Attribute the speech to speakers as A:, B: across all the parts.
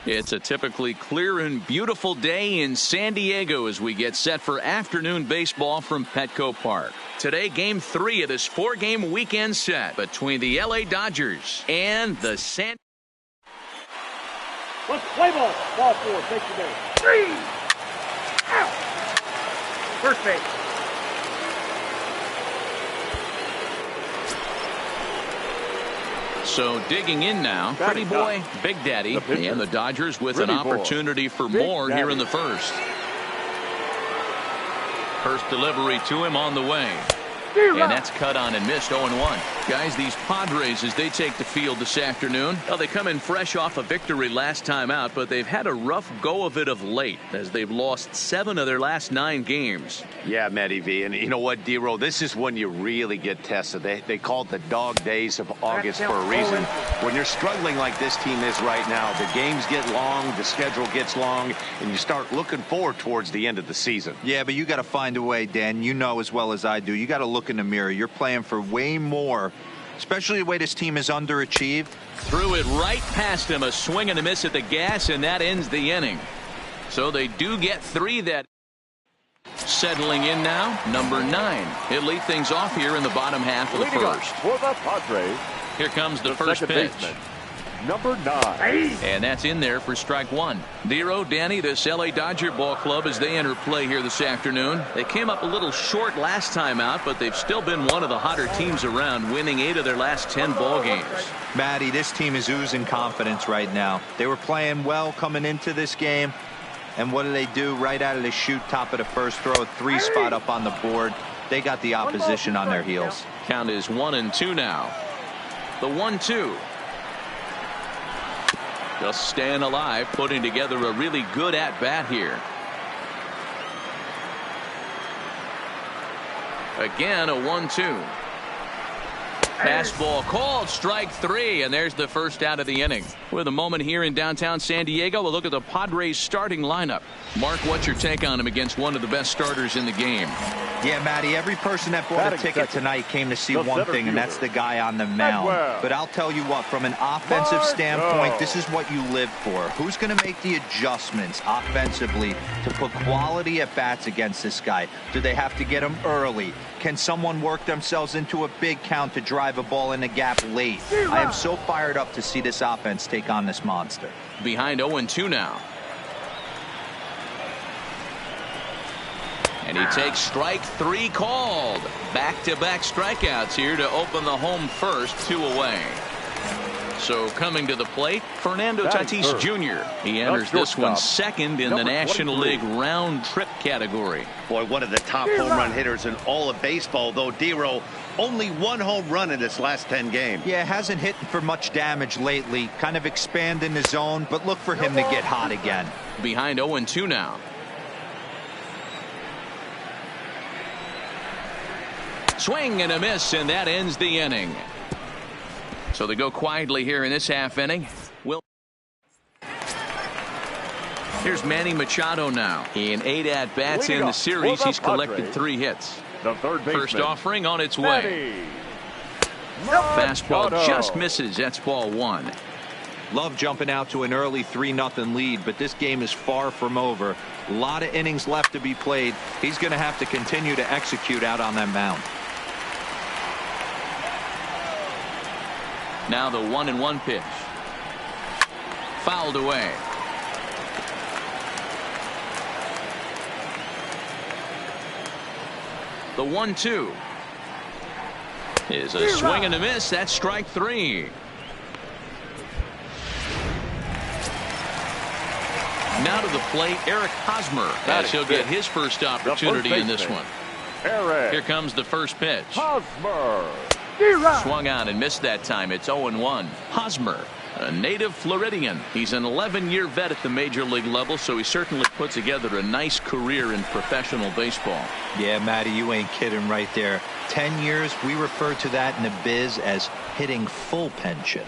A: It's a typically clear and beautiful day in San Diego as we get set for afternoon baseball from Petco Park. Today, Game 3 of this 4-game weekend set between the LA Dodgers and the San...
B: Let's play ball. Ball 4, take the base. 3! Out! First base.
A: So digging in now, Pretty Boy, Big Daddy, and the Dodgers with an opportunity for more here in the first. First delivery to him on the way. And that's cut on and missed 0-1. Guys, these Padres, as they take the field this afternoon, well, they come in fresh off a victory last time out, but they've had a rough go of it of late as they've lost 7 of their last 9 games.
C: Yeah, Matty V. And you know what, D-Row, this is when you really get tested. They call it the dog days of August for a reason. When you're struggling like this team is right now, the games get long, the schedule gets long, and you start looking forward towards the end of the season.
D: Yeah, but you got to find a way, Dan. You know as well as I do. You got to look in the mirror. You're playing for way more, especially the way this team is underachieved.
A: Threw it right past him, a swing and a miss at the gas, and that ends the inning. So they do get 3 that. Settling in now, number 9. He'll lead things off here in the bottom half of the first.
B: For the Padres,
A: here comes the first pitch.
B: Baseman, number 9.
A: And that's in there for strike 1. Zero, Danny, this LA Dodger ball club as they enter play here this afternoon. They came up a little short last time out, but they've still been one of the hotter teams around, winning 8 of their last 10 ball games.
D: Matty, this team is oozing confidence right now. They were playing well coming into this game. And what do? Right out of the chute, top of the first, throw a 3 spot up on the board. They got the opposition on their heels.
A: Count is 1-2 now. The 1-2. Just staying alive, putting together a really good at-bat here. Again, a 1-2. Fastball called, strike 3, and there's the first out of the inning. With a moment here in downtown San Diego, we'll look at the Padres starting lineup. Mark, what's your take on him against one of the best starters in the game?
D: Yeah, Matty, every person that bought a ticket tonight came to see one thing, and that's the guy on the mound. But I'll tell you what, from an offensive standpoint, this is what you live for. Who's going to make the adjustments offensively to put quality at bats against this guy? Do they have to get him early? Can someone work themselves into a big count to drive a ball in the gap late? I am so fired up to see this offense take on this monster.
A: Behind 0-2 now. And he takes strike 3 called. Back-to-back strikeouts here to open the home first, 2 away. So coming to the plate, Fernando Tatis Jr. He enters this one second in the National League round trip category.
C: Boy, one of the top home run hitters in all of baseball, though, D-Row, only 1 home run in his last 10 games.
D: Yeah, hasn't hit for much damage lately. Kind of expand in the zone, but look for him to get hot again.
A: Behind 0-2 now. Swing and a miss, and that ends the inning. So they go quietly here in this half inning. Here's Manny Machado now. In 8 at-bats in the series, he's collected 3 hits.
B: The third baseman,
A: first offering on its way. Fastball just misses. That's ball 1.
D: Love jumping out to an early 3-0 lead, but this game is far from over. A lot of innings left to be played. He's going to have to continue to execute out on that mound.
A: Now the 1-1 pitch. Fouled away. The 1-2 is a swing and a miss. That's strike 3. Now to the plate, Eric Hosmer, as he'll get his first opportunity in this one. Here comes the first pitch.
B: Hosmer.
A: Swung on and missed that time. It's 0-1. Hosmer, a native Floridian. He's an 11-year vet at the major league level, so he certainly put together a nice career in professional baseball.
D: Yeah, Matty, you ain't kidding right there. 10 years, we refer to that in the biz as hitting full pension.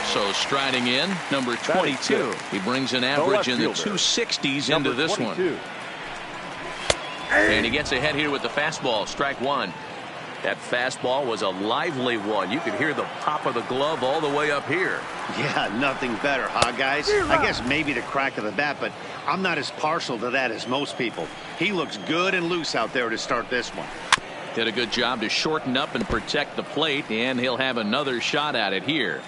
A: So striding in, number 22. He brings an average in the 260s into this one. And he gets ahead here with the fastball, strike 1. That fastball was a lively one. You could hear the pop of the glove all the way up here.
C: Yeah, nothing better, huh, guys? I guess maybe the crack of the bat, but I'm not as partial to that as most people. He looks good and loose out there to start this one.
A: Did a good job to shorten up and protect the plate, and he'll have another shot at it here.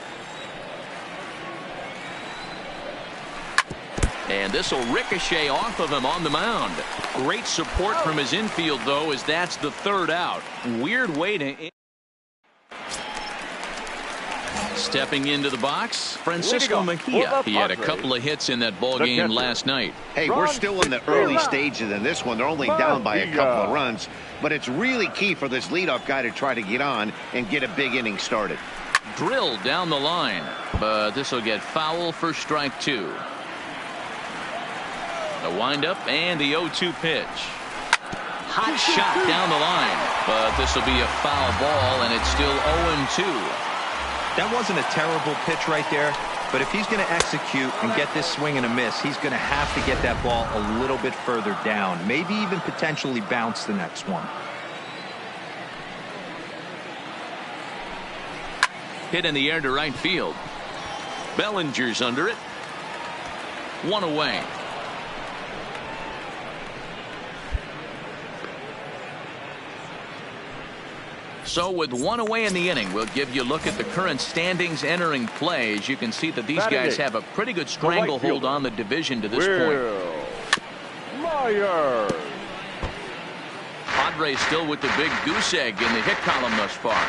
A: And this will ricochet off of him on the mound. Great support from his infield, though, as that's the third out. Weird way to... Stepping into the box, Francisco Mejia. He had a couple of hits in that ball game last night.
C: Hey, we're still in the early stages in this one. They're only down by a couple of runs. But it's really key for this leadoff guy to try to get on and get a big inning started.
A: Drilled down the line, but this will get foul for strike 2. The windup and the 0-2 pitch. Hot shot down the line, but this will be a foul ball, and it's still 0-2.
D: That wasn't a terrible pitch right there, but if he's going to execute and get this swing and a miss, he's going to have to get that ball a little bit further down, maybe even potentially bounce the next one.
A: Hit in the air to right field. Bellinger's under it. 1 away. So with 1 away in the inning, we'll give you a look at the current standings entering play. As you can see that these guys have a pretty good stranglehold on the division to this point.
B: Myers.
A: Padres still with the big goose egg in the hit column thus far.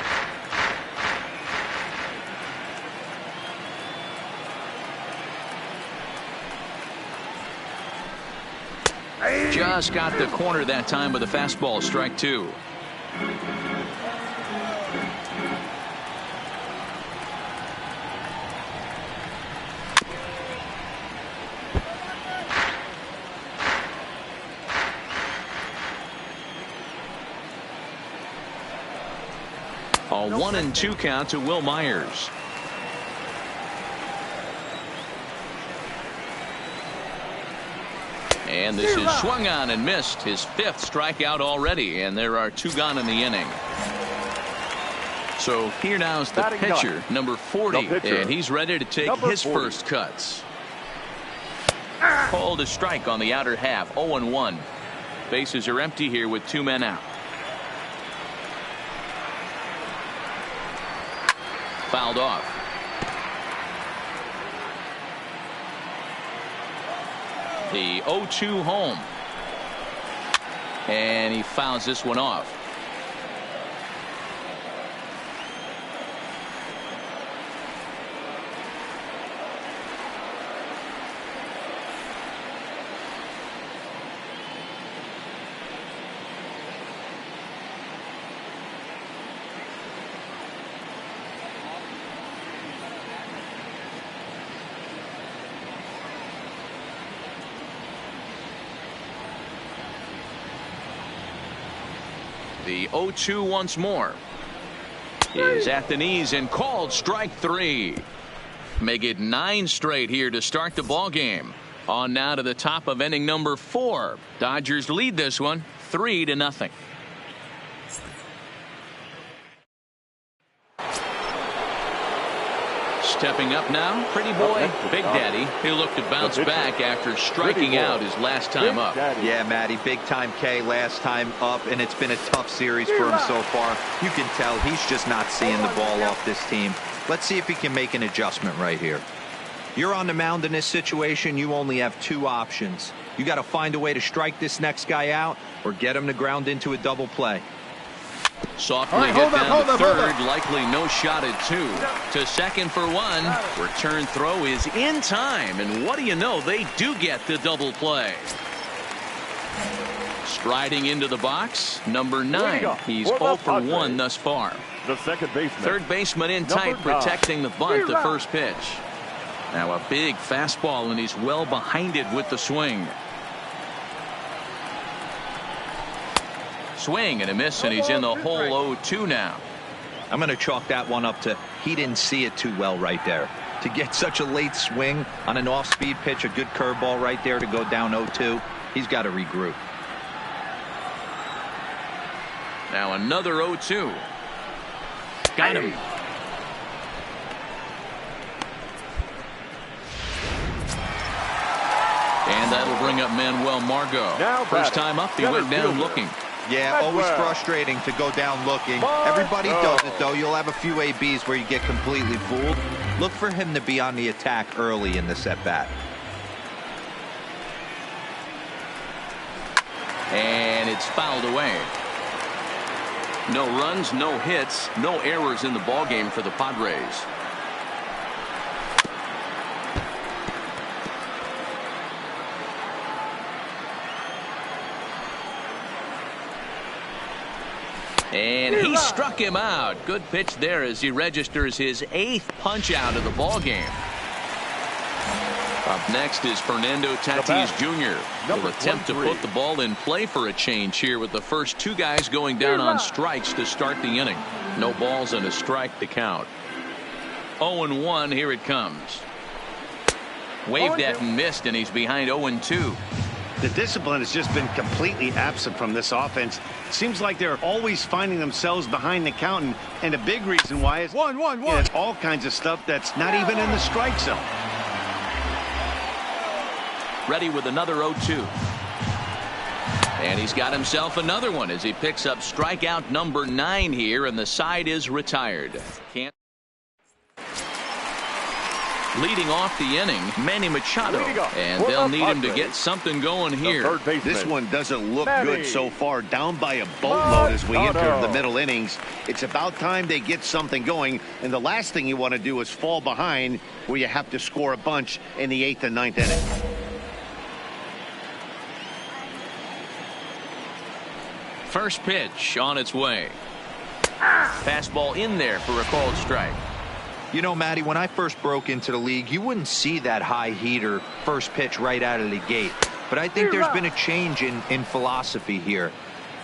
A: Just got the corner that time with a fastball, strike 2. A 1-2 count to Will Myers. And this is swung on and missed. His 5th strikeout already, and there are 2 gone in the inning. So here now is the pitcher, number 40, and he's ready to take his first cuts. Called a strike on the outer half, 0-1. Bases are empty here with 2 men out. Fouled off. The 0-2 home. And he fouls this one off. The 0-2 once more is at the knees and called strike 3. Make it 9 straight here to start the ball game. On now to the top of inning number 4. Dodgers lead this one 3-0. Stepping up now, Pretty Boy, Big Daddy. He'll look to bounce back after striking out his last time up.
D: Yeah, Matty, big time K last time up, and it's been a tough series for him so far. You can tell he's just not seeing the ball off this team. Let's see if he can make an adjustment right here. You're on the mound in this situation. You only have two options. You got to find a way to strike this next guy out or get him to ground into a double play.
A: Softly hit down to third, likely no shot at two. To second for one. Return throw is in time, and what do you know, they do get the double play. Striding into the box, number 9. He's 0 for 1 thus far.
B: The second baseman.
A: Third baseman in tight, protecting the bunt, the first pitch. Now a big fastball, and he's well behind it with the swing. Swing and a miss, and he's in the hole 0-2 now.
D: I'm going to chalk that one up to he didn't see it too well right there. To get such a late swing on an off-speed pitch, a good curveball right there to go down 0-2, he's got to regroup.
A: Now another 0-2. Got him. And that'll bring up Manuel Margot. First time up, he went down looking.
D: Yeah, always frustrating to go down looking. Everybody does it, though. You'll have a few ABs where you get completely fooled. Look for him to be on the attack early in this at-bat.
A: And it's fouled away. No runs, no hits, no errors in the ballgame for the Padres. And he struck him out. Good pitch there as he registers his 8th punch out of the ball game. Up next is Fernando Tatis Jr. Will attempt to put the ball in play for a change here with the first 2 guys going down on strikes to start the inning. No balls and a strike to count. 0-1, here it comes. Waved at and missed, and he's behind 0-2.
C: The discipline has just been completely absent from this offense. It seems like they're always finding themselves behind the count, and a big reason why is all kinds of stuff that's not even in the strike zone.
A: Ready with another 0-2. And he's got himself another one as he picks up strikeout number 9 here, and the side is retired. Leading off the inning, Manny Machado, and they'll need him to get something going here.
C: This one doesn't look good so far, down by a boatload as we enter the middle innings. It's about time they get something going, and the last thing you want to do is fall behind where you have to score a bunch in the 8th and 9th inning.
A: First pitch on its way. Fastball in there for a called strike.
D: You know, Matty, when I first broke into the league, you wouldn't see that high heater first pitch right out of the gate. But I think there's been a change in philosophy here.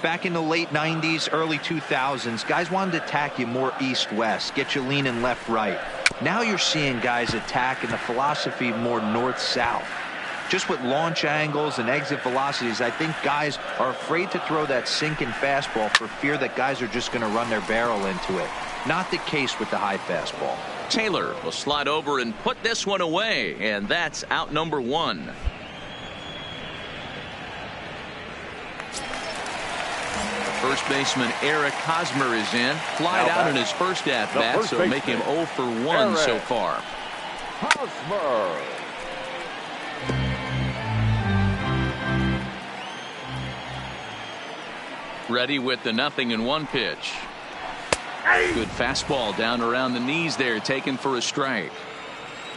D: Back in the late 90s, early 2000s, guys wanted to attack you more east-west, get you leaning left-right. Now you're seeing guys attack in the philosophy more north-south. Just with launch angles and exit velocities, I think guys are afraid to throw that sinking fastball for fear that guys are just going to run their barrel into it. Not the case with the high fastball.
A: Taylor will slide over and put this one away, and that's out number 1. First baseman Eric Hosmer is in. Flied out in his first at-bat, so make him 0 for 1 so far.
B: Hosmer.
A: Ready with the 0-1 pitch. Good fastball down around the knees there, taken for a strike.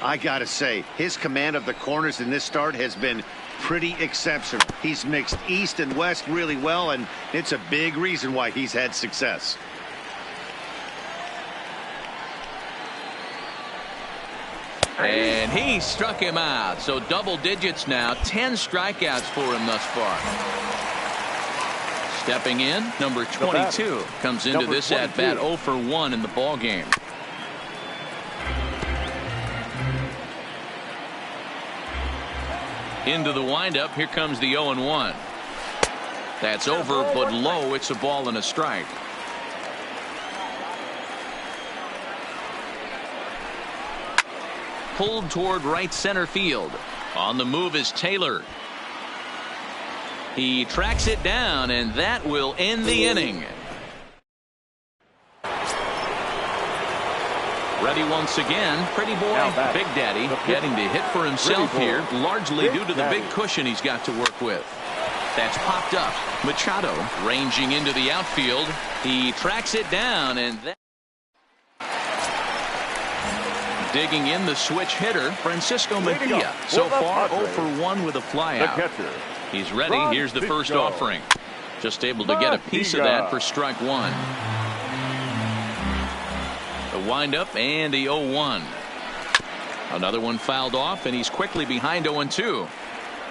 C: I gotta say, his command of the corners in this start has been pretty exceptional. He's mixed east and west really well, and it's a big reason why he's had success.
A: And he struck him out, so double digits now, 10 strikeouts for him thus far. Stepping in, number 22 comes into this at-bat 0 for 1 in the ball game. Into the windup, here comes the 0-1. That's over, but low. It's a ball and a strike. pulled toward right center field. On the move is Taylor. He tracks it down, and that will end the inning. Ready once again, Pretty Boy Big Daddy getting to hit for himself here, largely due to the big cushion he's got to work with. That's popped up. Machado ranging into the outfield. He tracks it down, and that digging in the switch hitter, Francisco Mejia. So far 0 for 1 with a flyout. He's ready. Here's the first offering. Just able to get a piece of that for strike one. The windup and the 0-1. Another one fouled off, and he's quickly behind 0-2.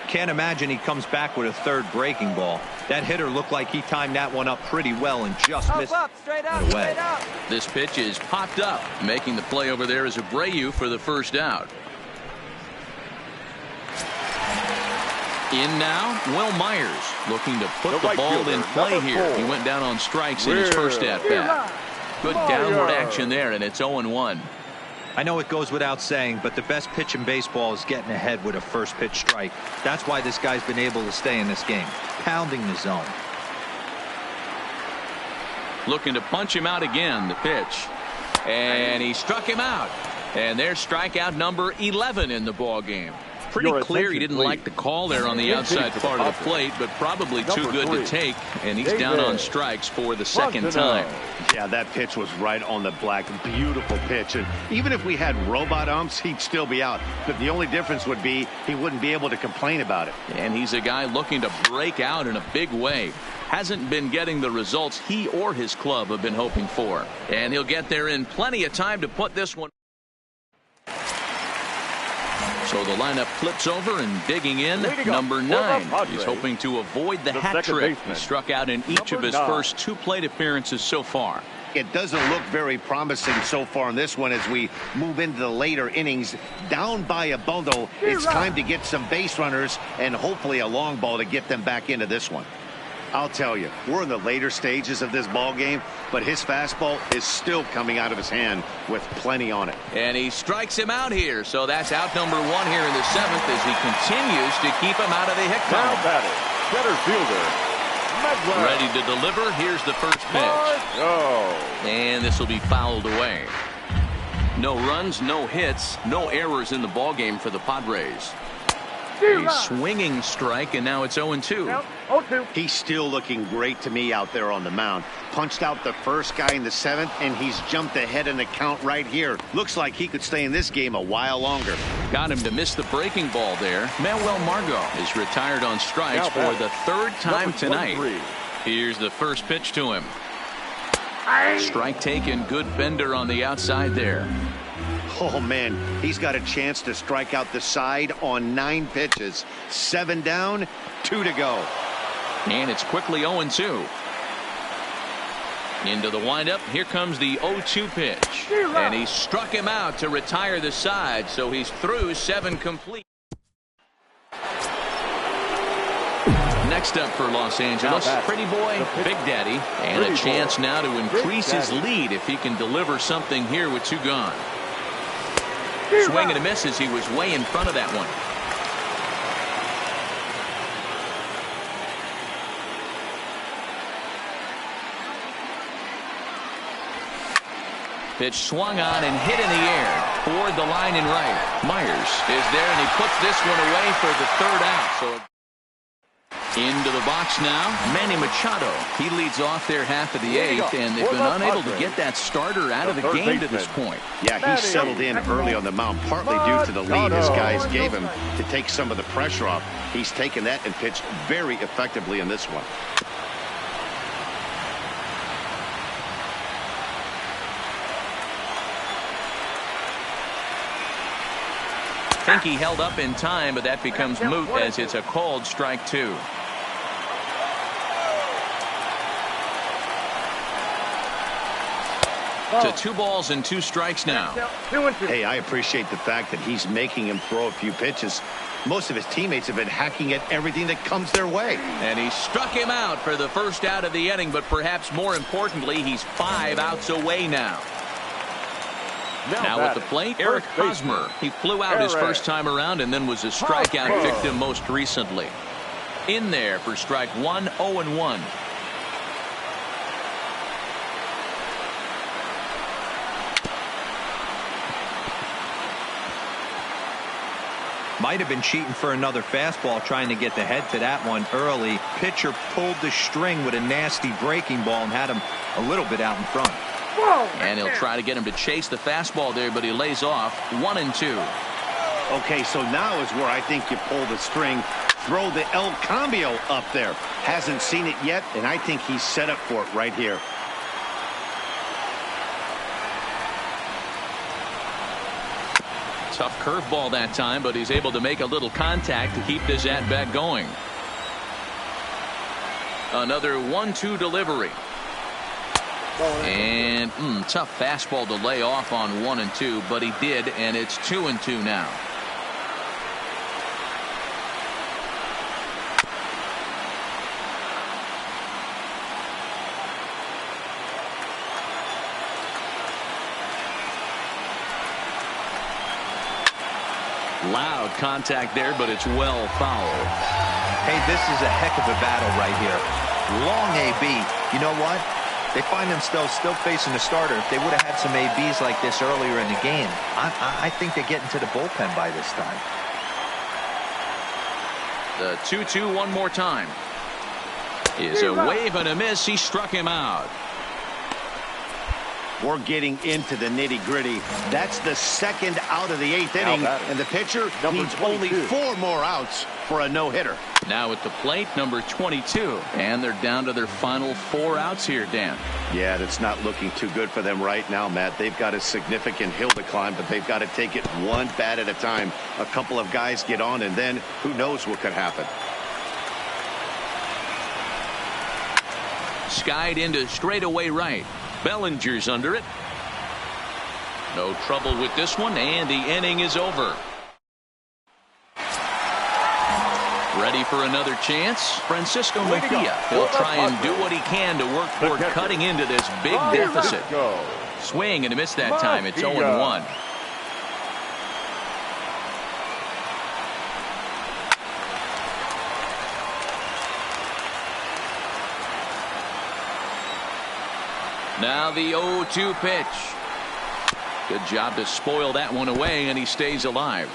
D: Can't imagine he comes back with a third breaking ball. That hitter looked like he timed that one up pretty well and just missed it away.
A: This pitch is popped up. Making the play over there is Abreu for the first out. In now, Will Myers looking to put the ball in play here. He went down on strikes in his first at-bat. Good downward action there, and it's 0-1.
D: I know it goes without saying, but the best pitch in baseball is getting ahead with a first pitch strike. That's why this guy's been able to stay in this game, pounding the zone.
A: Looking to punch him out again, the pitch. And he struck him out. And there's strikeout number 11 in the ball game. Pretty clear he didn't like the call there on the outside part of the plate, but probably too good to take, and he's down on strikes for the second time.
C: Yeah, that pitch was right on the black. Beautiful pitch, and even if we had robot umps, he'd still be out. But the only difference would be he wouldn't be able to complain about it.
A: And he's a guy looking to break out in a big way. Hasn't been getting the results he or his club have been hoping for. And he'll get there in plenty of time to put this one. So the lineup flips over, and digging in, number 9. He's hoping to avoid the hat trick. He struck out in each of his first 2 plate appearances so far.
C: It doesn't look very promising so far in this one as we move into the later innings. Down by a bundle, it's time to get some base runners and hopefully a long ball to get them back into this one. I'll tell you, we're in the later stages of this ball game, but his fastball is still coming out of his hand with plenty on it.
A: And he strikes him out here, so that's out number 1 here in the 7th as he continues to keep him out of the hit count.
B: Now batting, center fielder, Medway.
A: Ready to deliver. Here's the first pitch. And this will be fouled away. No runs, no hits, no errors in the ball game for the Padres. A swinging strike, and now it's 0-2.
C: He's still looking great to me out there on the mound. Punched out the first guy in the 7th, and he's jumped ahead in the count right here. Looks like he could stay in this game a while longer.
A: Got him to miss the breaking ball there. Manuel Margot is retired on strikes for the 3rd time tonight. Here's the first pitch to him. Strike taken. Good bender on the outside there.
C: Oh, man, he's got a chance to strike out the side on 9 pitches. 7 down, 2 to go.
A: And it's quickly 0-2. Into the windup. Here comes the 0-2 pitch. And he struck him out to retire the side, so he's through 7 complete. Next up for Los Angeles, Pretty Boy Big Daddy. And a chance now to increase his lead if he can deliver something here with 2 gone. Swing and a miss as he was way in front of that one. Pitch swung on and hit in the air toward the line and right. Myers is there, and he puts this one away for the 3rd out. So into the box now, Manny Machado. He leads off their half of the 8th, and they've been unable to get that starter out of the game to this point.
C: Yeah, he settled in early on the mound, partly due to the lead his guys gave him to take some of the pressure off. He's taken that and pitched very effectively in this one.
A: I think he held up in time, but that becomes moot as it's a called strike 2. To 2 balls and 2 strikes now.
C: Hey, I appreciate the fact that he's making him throw a few pitches. Most of his teammates have been hacking at everything that comes their way.
A: And he struck him out for the first out of the inning, but perhaps more importantly, he's 5 outs away now. Now at the plate, Eric Hosmer. He flew out his first time around and then was a strikeout victim most recently. In there for strike one, 0-1.
D: Might have been cheating for another fastball, trying to get the head to that one early. Pitcher pulled the string with a nasty breaking ball and had him a little bit out in front.
A: And he'll try to get him to chase the fastball there, but he lays off 1-2.
C: Okay, so now is where I think you pull the string. Throw the El Cambio up there. Hasn't seen it yet, and I think he's set up for it right here.
A: Tough curveball that time, but he's able to make a little contact to keep this at-bat going. Another 1-2 delivery. And tough fastball to lay off on 1-2, but he did, and it's 2-2 now. Loud contact there, but it's well fouled.
D: Hey, this is a heck of a battle right here. Long AB. You know what? They find themselves still facing the starter. If they would have had some ABs like this earlier in the game, I think they're getting to the bullpen by this time.
A: The 2-2 one more time. Is a wave and a miss. He struck him out.
C: We're getting into the nitty-gritty. That's the second out of the 8th inning, and the pitcher needs only 4 more outs for a no-hitter.
A: Now at the plate, number 22, and they're down to their final 4 outs here, Dan.
C: Yeah, that's not looking too good for them right now, Matt. They've got a significant hill to climb, but they've got to take it one bat at a time. A couple of guys get on, and then who knows what could happen.
A: Skied into straightaway right. Bellinger's under it. No trouble with this one, and the inning is over. Ready for another chance? Francisco Mejia. He'll try and do what he can to work toward cutting into this big deficit. Swing and a miss that time. It's 0-1. Now the 0-2 pitch. Good job to spoil that one away, and he stays alive.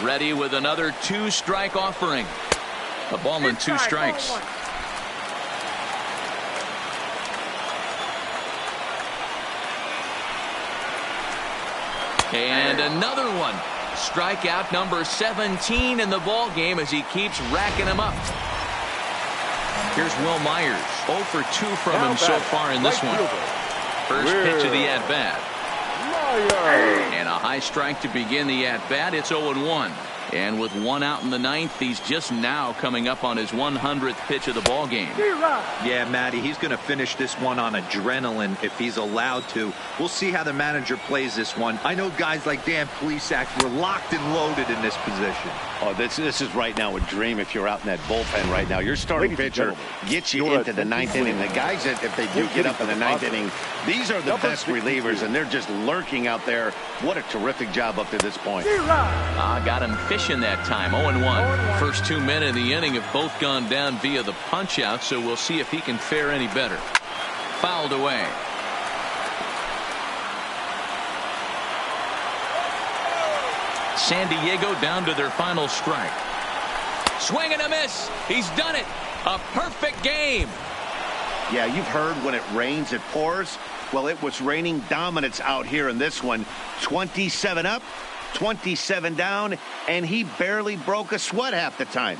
A: Ready with another 2-strike offering. A ball and 2 strikes. And another one. Strikeout number 17 in the ball game as he keeps racking them up. Here's Will Myers. 0 for 2 from him so far in this one. First pitch of the at-bat. And a high strike to begin the at-bat. It's 0-1. And with 1 out in the 9th, he's just now coming up on his 100th pitch of the ball game.
D: Yeah, Matty, he's going to finish this one on adrenaline if he's allowed to. We'll see how the manager plays this one. I know guys like Dan Plesac were locked and loaded in this position.
C: Oh, this is right now a dream if you're out in that bullpen right now. Your starting pitcher gets you into the 9th inning. The guys, that if they do get up in the 9th inning, these are the best relievers, and they're just lurking out there. What a terrific job up to this point.
A: Got him fishing that time. 0-1. First 2 men in the inning have both gone down via the punch-out, so we'll see if he can fare any better. Fouled away. San Diego down to their final strike. Swing and a miss. He's done it. A perfect game.
C: Yeah, you've heard when it rains, it pours. Well, it was raining dominance out here in this one. 27 up, 27 down, and he barely broke a sweat half the time.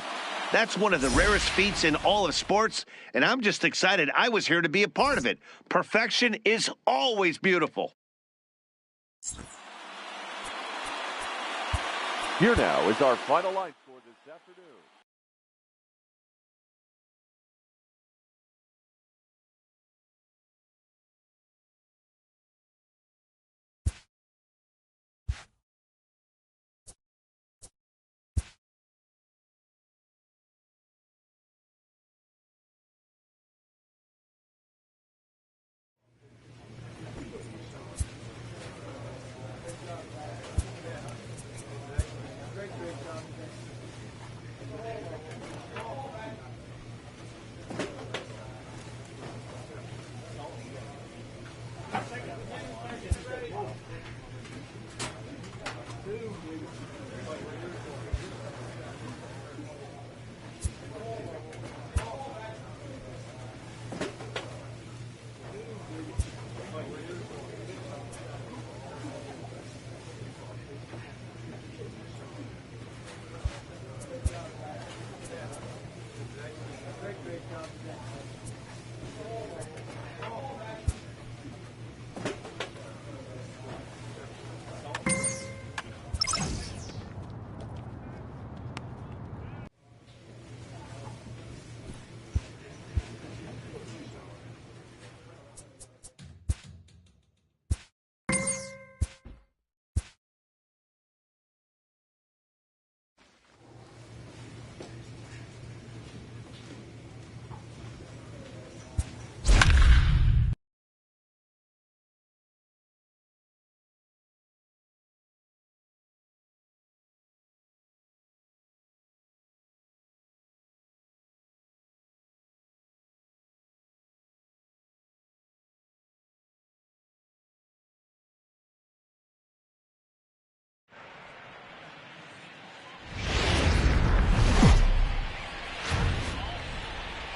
C: That's one of the rarest feats in all of sports, and I'm just excited I was here to be a part of it. Perfection is always beautiful.
B: Here now is our final line score this afternoon.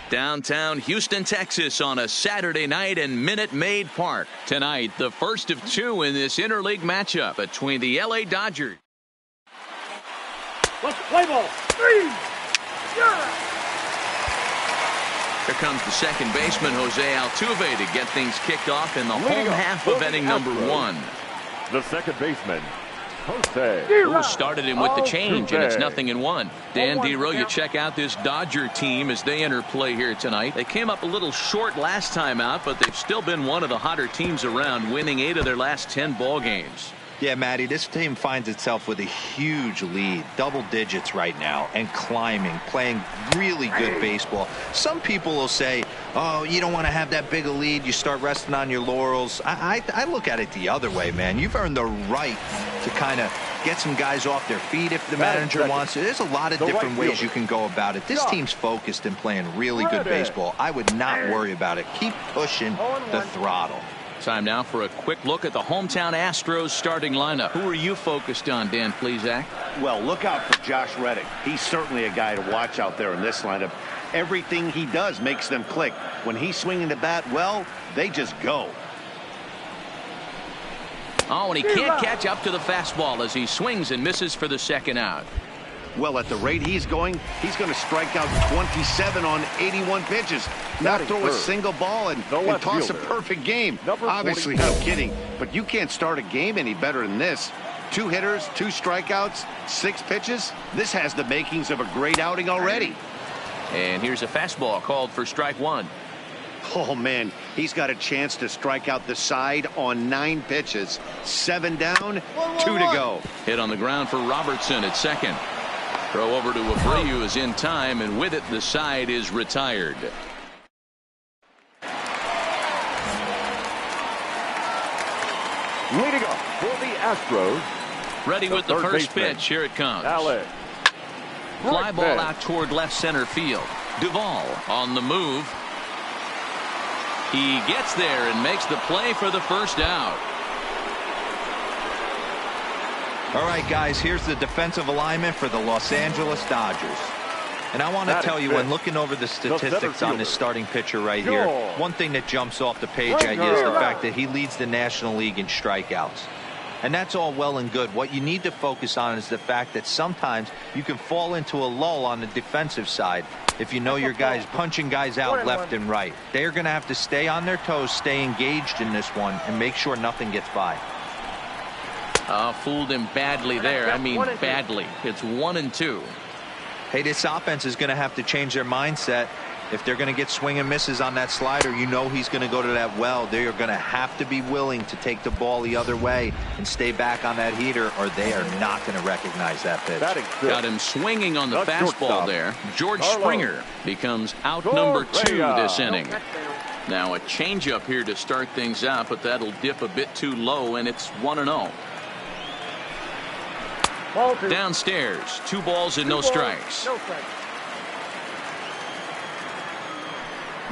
A: Downtown Houston, Texas on a Saturday night in Minute Maid Park. Tonight, the first of two in this interleague matchup between the LA Dodgers.
B: Let's play ball. 3. Yeah.
A: Here comes the second baseman, Jose Altuve, to get things kicked off in the home half of inning number 1.
E: The second baseman, Jose.
A: Who started him with the change, and it's 0-1. Dan Dero, you check out this Dodger team as they enter play here tonight. They came up a little short last time out, but they've still been one of the hotter teams around, winning 8 of their last 10 ball games.
D: Yeah, Matty, this team finds itself with a huge lead, double digits right now, and climbing, playing really good baseball. Some people will say, oh, you don't want to have that big a lead, you start resting on your laurels. I look at it the other way, man. You've earned the right to kind of get some guys off their feet if the manager wants to. There's a lot of different ways you can go about it. This team's focused and playing really good baseball. I would not worry about it. Keep pushing the throttle.
A: Time now for a quick look at the hometown Astros starting lineup. Who are you focused on, Dan Plesac?
C: Well, look out for Josh Reddick. He's certainly a guy to watch out there in this lineup. Everything he does makes them click. When he's swinging the bat well, they just go.
A: Oh, and he can't catch up to the fastball as he swings and misses for the second out.
C: Well, at the rate he's going to strike out 27 on 81 pitches. Not throw a single ball and toss a perfect game. Obviously, I'm kidding, but you can't start a game any better than this. 2 hitters, 2 strikeouts, 6 pitches. This has the makings of a great outing already.
A: And here's a fastball called for strike 1.
C: Oh, man, he's got a chance to strike out the side on 9 pitches. 7 down, 2 to go.
A: Hit on the ground for Robertson at second. Throw over to Abreu is in time, and with it, the side is retired.
E: Leading off for the Astros.
A: Ready with the first pitch. Here it comes.
E: Alle.
A: Fly ball out toward left center field. Duvall on the move. He gets there and makes the play for the first out.
D: All right, guys, here's the defensive alignment for the Los Angeles Dodgers. And I want to tell you, when looking over the statistics on this starting pitcher right here, one thing that jumps off the page at you is the fact that he leads the National League in strikeouts. And that's all well and good. What you need to focus on is the fact that sometimes you can fall into a lull on the defensive side if you know your guys punching guys out left and right. They're going to have to stay on their toes, stay engaged in this one, and make sure nothing gets by.
A: Fooled him badly there. I mean badly. It's 1-2.
D: Hey, this offense is going to have to change their mindset. If they're going to get swing and misses on that slider, you know he's going to go to that well. They are going to have to be willing to take the ball the other way and stay back on that heater, or they are not going to recognize that pitch.
A: Got him swinging on the fastball there. George Springer becomes out number 2 this inning. Now a changeup here to start things out, but that'll dip a bit too low, and it's 1-0. Downstairs, 2 balls and no strikes.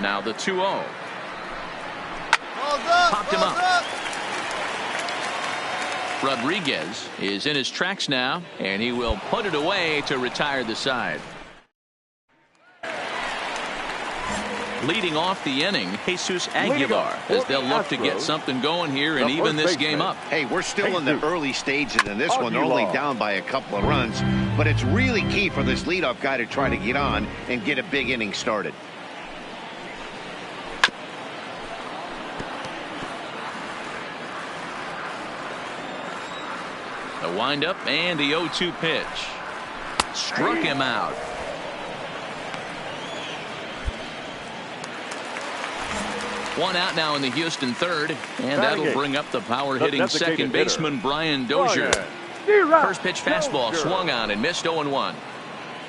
A: Now the 2-0. Popped him up. Rodriguez is in his tracks now, and he will put it away to retire the side. Leading off the inning, Jesus Aguilar, as they'll look to get something going here and even this game up.
C: Hey, we're still in the early stages in this one. They're only down by a couple of runs, but it's really key for this leadoff guy to try to get on and get a big inning started.
A: The windup and the 0-2 pitch. Struck him out. One out now in the Houston third, and that'll bring up the power-hitting second baseman Brian Dozier. First pitch fastball swung on and missed 0-1.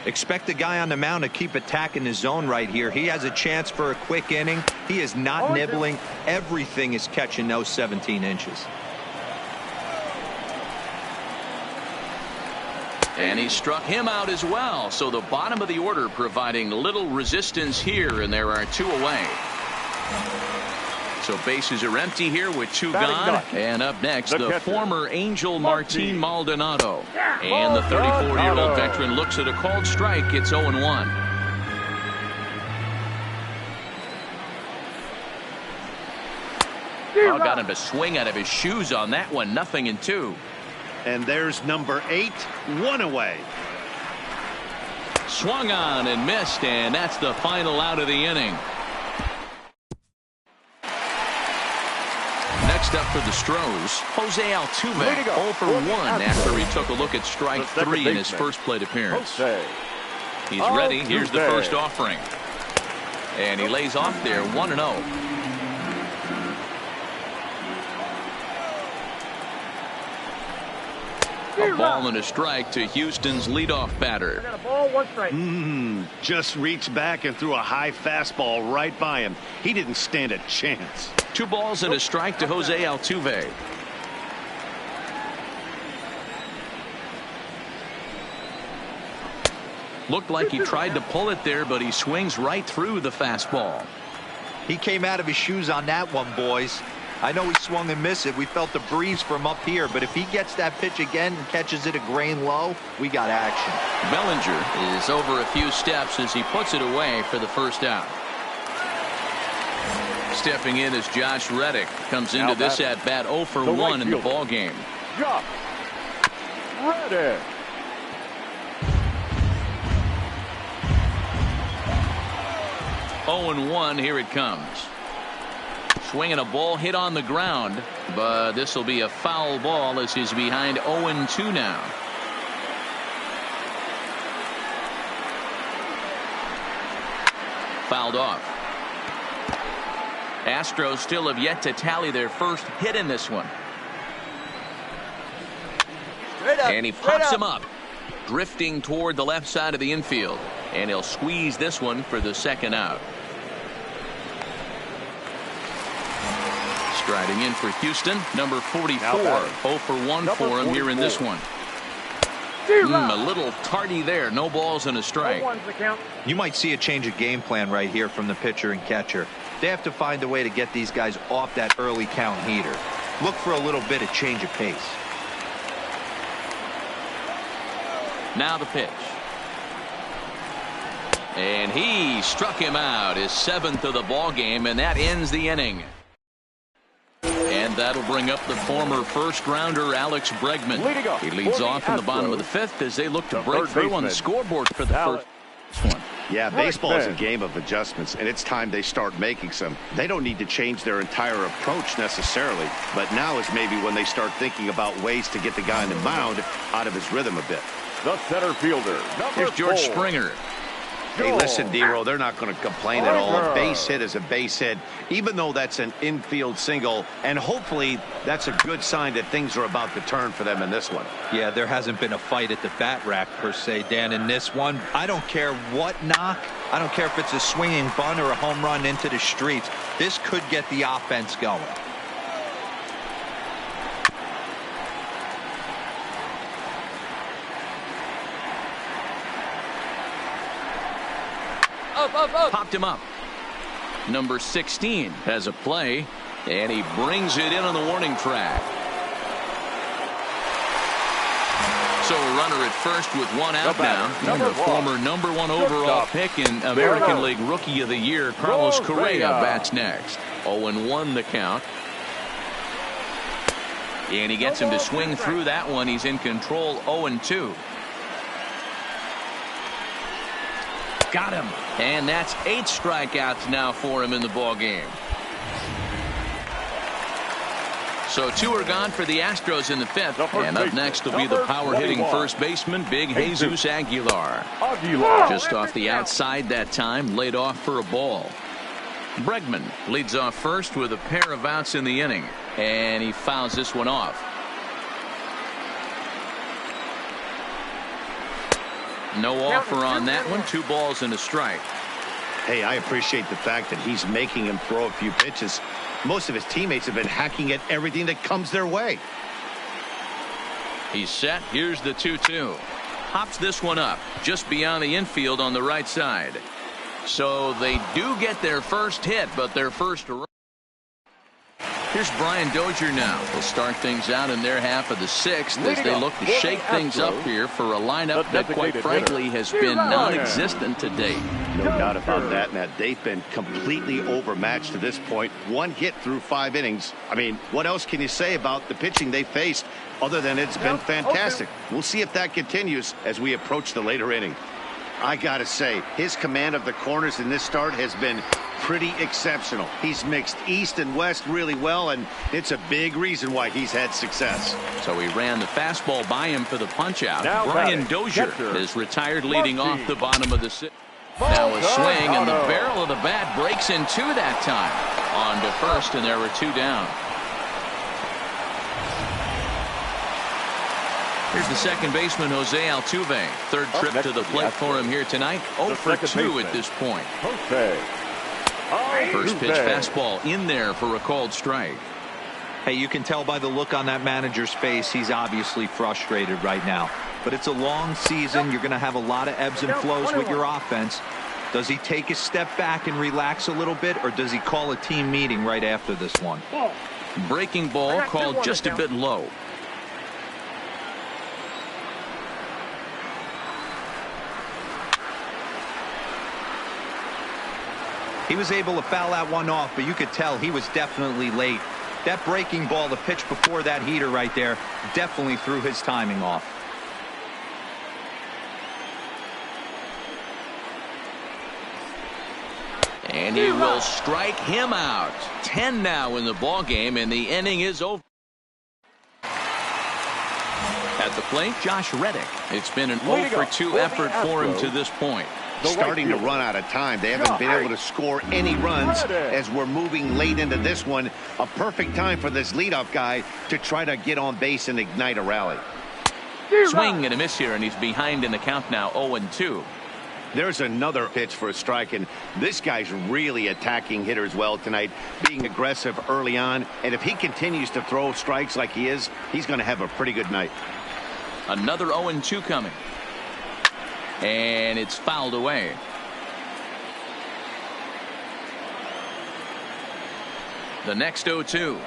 D: Expect the guy on the mound to keep attacking the zone right here. He has a chance for a quick inning. He is not nibbling. Everything is catching those 17 inches.
A: And he struck him out as well. So the bottom of the order providing little resistance here, and there are 2 away. So bases are empty here with 2 gone. And up next, the former Angel Martin Maldonado. And the 34-year-old veteran looks at a called strike. It's 0-1. Oh, got him to swing out of his shoes on that one. 0-2.
C: And there's number 8, 1 away.
A: Swung on and missed, and that's the final out of the inning. Next up for the Stros, Jose Altuve, 0 for 1 after he took a look at strike 3 in his first plate appearance. He's ready. Here's the first offering. And he lays off there 1-0. A ball and a strike to Houston's leadoff batter.
B: Got a ball, 1 strike.
C: Just reached back and threw a high fastball right by him. He didn't stand a chance.
A: 2 balls and a strike to Jose Altuve. Looked like he tried to pull it there, but he swings right through the fastball.
D: He came out of his shoes on that one, boys. I know he swung and missed it. We felt the breeze from up here, but if he gets that pitch again and catches it a grain low, we got action.
A: Bellinger is over a few steps as he puts it away for the first out. Stepping in as Josh Reddick comes into this at bat 0 for 1 in the ball game.
E: Josh Reddick.
A: Oh and 1, here it comes. Swinging a ball hit on the ground, but this will be a foul ball as he's behind 0-2 now. Fouled off. Astros still have yet to tally their first hit in this one. And he pops him up, drifting toward the left side of the infield. And he'll squeeze this one for the second out. Striding in for Houston, number 44. 0 for 1 for him here in this one. A little tardy there. No balls and a strike.
D: You might see a change of game plan right here from the pitcher and catcher. They have to find a way to get these guys off that early count heater. Look for a little bit of change of pace.
A: Now the pitch. And he struck him out, his 7th of the ball game, and that ends the inning. And that'll bring up the former first-rounder Alex Bregman. He leads off in the bottom of the 5th as they look to break through on the scoreboard for the first one.
C: Yeah, baseball is a game of adjustments, and it's time they start making some. They don't need to change their entire approach necessarily, but now is maybe when they start thinking about ways to get the guy on the mound out of his rhythm a bit.
E: The center fielder,
A: Here's George Springer.
C: Hey, listen, D-Row, they're not going to complain at all. A base hit is a base hit, even though that's an infield single, and hopefully that's a good sign that things are about to turn for them in this one.
D: Yeah, there hasn't been a fight at the bat rack, per se, Dan, in this one. I don't care what knock. I don't care if it's a swinging bunt or a home run into the streets. This could get the offense going.
A: Popped him up. Number 16 has a play, and he brings it in on the warning track. So a runner at first with 1 out now. And the former number 1 overall pick in American League Rookie of the Year, Carlos Correa, bats next. 0-1 the count. And he gets him to swing through that one. He's in control, 0-2. Got him. And that's 8 strikeouts now for him in the ball game. So 2 are gone for the Astros in the 5th.
E: The first
A: And up
E: baseman,
A: next will be the
E: number
A: power-hitting
E: 21.
A: first baseman, Big Jesus Aguilar.
E: Aguilar.
A: Just off the outside that time, laid off for a ball. Bregman leads off first with a pair of outs in the inning. And he fouls this one off. No offer on that one. 2 balls and a strike.
C: Hey, I appreciate the fact that he's making him throw a few pitches. Most of his teammates have been hacking at everything that comes their way.
A: He's set. Here's the 2-2. Hops this one up just beyond the infield on the right side. So they do get their first hit, but their first run. Here's Brian Dozier now. They'll start things out in their half of the 6th as they look to shake things up here for a lineup that, quite frankly, has been non-existent to date.
C: No doubt about that, Matt. They've been completely overmatched to this point. 1 hit through 5 innings. I mean, what else can you say about the pitching they faced other than it's been fantastic? We'll see if that continues as we approach the later inning. I gotta say, his command of the corners in this start has been pretty exceptional. He's mixed east and west really well, and it's a big reason why he's had success.
A: So he ran the fastball by him for the punch-out.
E: Now
A: Brian
E: batting,
A: Dozier
E: catcher,
A: is retired, leading off the bottom of the 6th.
E: Ball
A: Now a swing, and the
E: auto.
A: barrel of the bat breaks in 2 that time. On to first, and there were 2 down. Here's the second baseman, Jose Altuve. Third
E: Up
A: trip
E: next
A: to the
E: to the
A: plate
E: Astros.
A: for him here tonight. 0
E: The
A: for 2
E: second
A: at
E: baseman.
A: this point.
E: Jose.
A: First pitch
E: Altuve.
A: fastball in there for a called strike.
D: Hey, you can tell by the look on that manager's face, he's obviously frustrated right now. But it's a long season. You're going to have a lot of ebbs and flows with your offense. Does he take a step back and relax a little bit, or does he call a team meeting right after this one?
A: Breaking ball called just a bit low.
D: He was able to foul that one off, but you could tell he was definitely late. That breaking ball, the pitch before that heater right there, definitely threw his timing off.
A: And he will strike him out. 10 now in the ball game, and the inning is over. At the plate, Josh Reddick. It's been an 0 for 2 effort for him to this point.
C: Starting to run out of time. They haven't been able to score any runs as we're moving late into this one. A perfect time for this leadoff guy to try to get on base and ignite a rally.
A: Swing and a miss here, and he's behind in the count now, 0-2.
C: There's another pitch for a strike, and this guy's really attacking hitters well tonight, being aggressive early on. And if he continues to throw strikes like he is, he's going to have a pretty good night.
A: Another 0-2 coming. And it's fouled away. The next 0-2.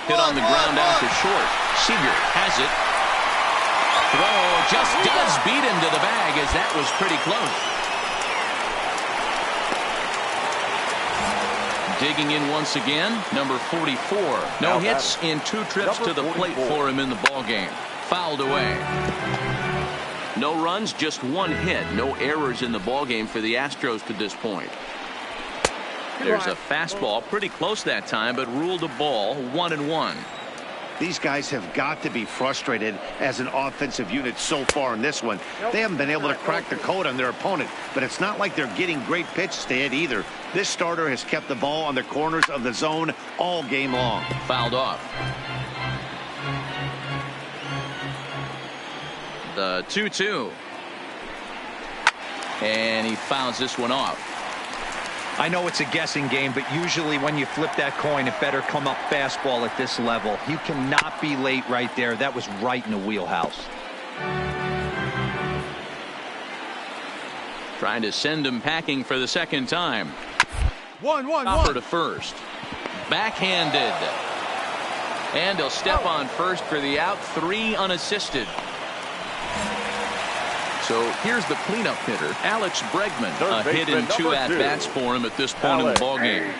A: Hit on the ground out to short. Seager has it. Throw just does beat him to the bag, as that was pretty close. Digging in once again, number 44. No hits in 2 trips to the plate for him in the ball game. Fouled away. No runs, just 1 hit. No errors in the ball game for the Astros to this point. There's a fastball pretty close that time, but ruled a ball, 1-1.
C: These guys have got to be frustrated as an offensive unit so far in this one. They haven't been able to crack the code on their opponent, but it's not like they're getting great pitches to hit either. This starter has kept the ball on the corners of the zone all game long.
A: Fouled off. The 2-2. And he fouls this one off.
D: I know it's a guessing game, but usually when you flip that coin, it better come up fastball at this level. You cannot be late right there. That was right in the wheelhouse.
A: Trying to send him packing for the second time.
E: 1-1-1.
A: Hopper to first. Backhanded. And he'll step on first for the out. 3 unassisted. So here's the cleanup hitter, Alex Bregman. A hit in 2 at-bats for him at this point in the ballgame.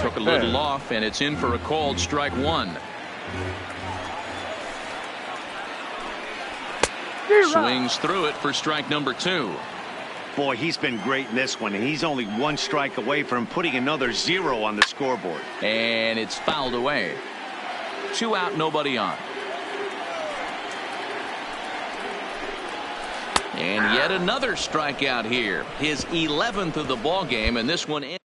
A: Took a little off, and it's in for a called strike 1. Swings through it for strike number 2.
C: Boy, he's been great in this one, and he's only one strike away from putting another 0 on the scoreboard.
A: And it's fouled away. 2 out, nobody on. And yet another strikeout here. His 11th of the ball game, and this one in.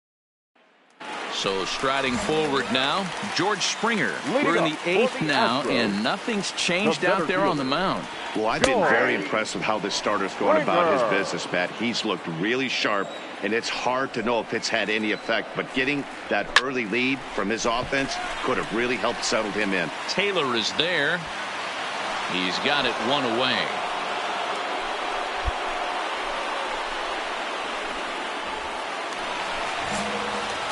A: So striding forward now, George Springer. We're in the 8th now, and nothing's changed out there on the mound.
C: Well, I've been very impressed with how this starter's going about his business, Matt. He's looked really sharp, and it's hard to know if it's had any effect. But getting that early lead from his offense could have really helped settle him in.
A: Taylor is there. He's got it 1 away.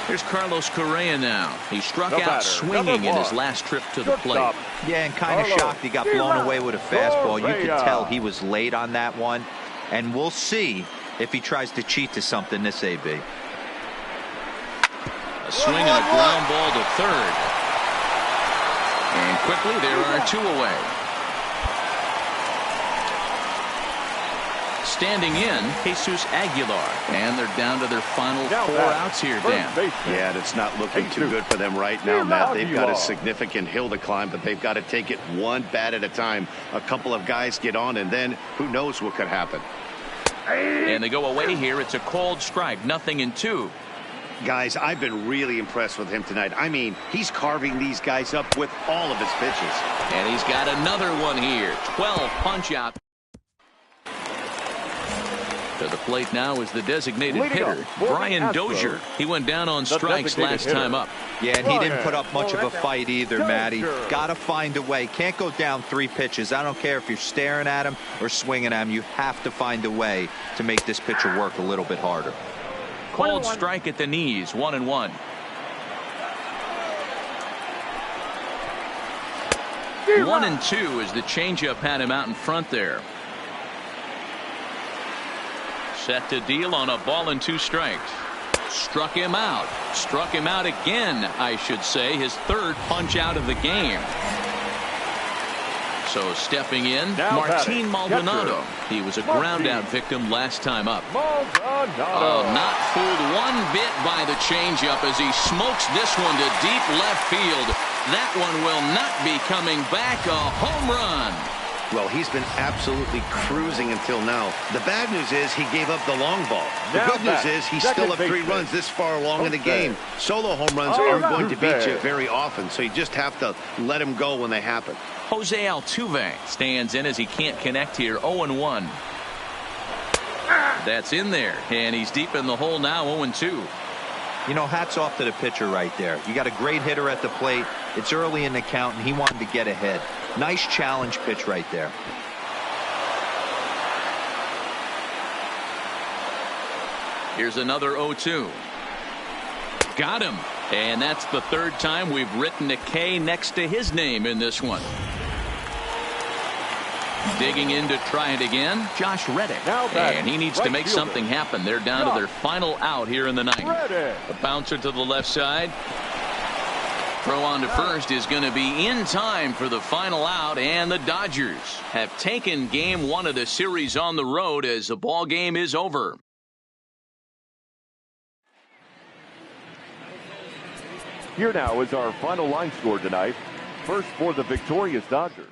A: Here's Carlos Correa now. He struck out swinging in his last trip to the plate.
D: Yeah, and kind of shocked he got blown away with a fastball. You could tell he was late on that one. And we'll see if he tries to cheat to something this AB.
A: A swing and a ground ball to third. And quickly there are 2 away. Standing in, Jesus Aguilar. And they're down to their final 4 outs here, Dan.
C: Yeah, and it's not looking too good for them right now, Matt. They've got a significant hill to climb, but they've got to take it one bat at a time. A couple of guys get on, and then who knows what could happen.
A: And they go away here. It's a called strike. 0-2.
C: Guys, I've been really impressed with him tonight. I mean, he's carving these guys up with all of his pitches.
A: And he's got another one here. 12 punch out. To the plate now is the designated hitter, Brian Dozier. He went down on strikes last time up.
D: Yeah, and he didn't put up much of a fight either, Matty. Got to find a way. Can't go down 3 pitches. I don't care if you're staring at him or swinging at him. You have to find a way to make this pitcher work a little bit harder.
A: Called strike at the knees, 1-1. One and 2 as the changeup had him out in front there. Set to deal on a ball and 2 strikes. Struck him out. Struck him out again, I should say. His 3rd punch out of the game. So stepping in, Martin Maldonado. He was a ground out victim last time up. Oh, not fooled one bit by the changeup as he smokes this one to deep left field. That one will not be coming back. A home run.
C: Well, he's been absolutely cruising until now. The bad news is he gave up the long ball. The good news is he's still up 3 runs this far along in the game. Solo home runs aren't going to beat you very often, so you just have to let them go when they happen.
A: Jose Altuve stands in as he can't connect here. 0-1. That's in there, and he's deep in the hole now. 0-2.
D: You know, hats off to the pitcher right there. You got a great hitter at the plate. It's early in the count, and he wanted to get ahead. Nice challenge pitch right there.
A: Here's another 0-2. Got him. And that's the 3rd time we've written a K next to his name in this one. Digging in to try it again, Josh Reddick. And he needs to make something happen. They're down to their final out here in the 9th. A bouncer to the left side. Throw on to first is going to be in time for the final out, and the Dodgers have taken game 1 of the series on the road as the ball game is over.
B: Here now is our final line score tonight. First for the victorious Dodgers.